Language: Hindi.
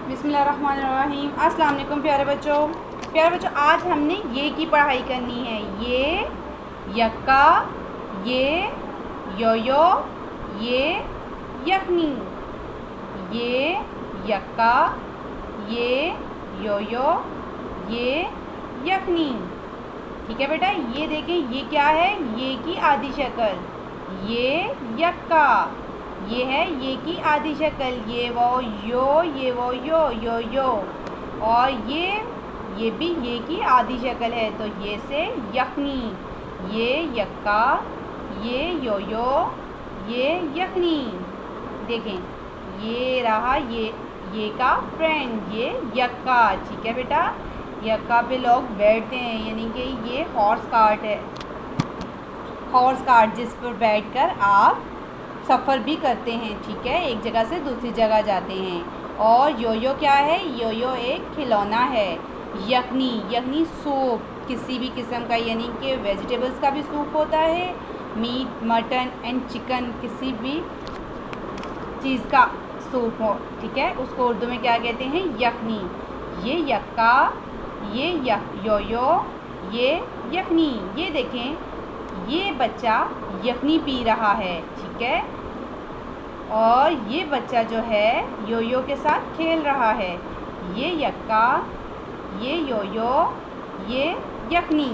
बिस्मिल्लाहिर्रहमानिर्रहीम। अस्सलाम वालेकुम प्यारे बच्चों, आज हमने ये की पढ़ाई करनी है। ये यक्का, ये यो, ये यखनी। ये यक्का, ये यो, ये यखनी। ठीक है बेटा, ये देखें, ये क्या है? ये की आधी शक्ल। ये यक्का, ये है ये की आधी शक्ल। ये वो यो, ये वो यो। और ये भी ये की आधी शक्ल है, तो ये से यखनी। ये यक्का, ये यो, ये यखनी। देखें, ये रहा ये का फ्रेंड, ये यक्का। ठीक है बेटा, यक्का पे लोग बैठते हैं, यानी कि ये हॉर्स कार्ट है। हॉर्स कार्ट जिस पर बैठकर आप सफ़र भी करते हैं। ठीक है, एक जगह से दूसरी जगह जाते हैं। और यो क्या है? यो एक खिलौना है। यखनी सूप, किसी भी किस्म का, यानी कि वेजिटेबल्स का भी सूप होता है। मीट, मटन एंड चिकन, किसी भी चीज़ का सूप हो। ठीक है, उसको उर्दू में क्या कहते हैं? यखनी। ये यक्का, ये यो, ये यखनी। ये देखें, ये बच्चा यखनी पी रहा है। ठीक है, और ये बच्चा जो है यो के साथ खेल रहा है। ये यक्का, ये यो, ये यखनी।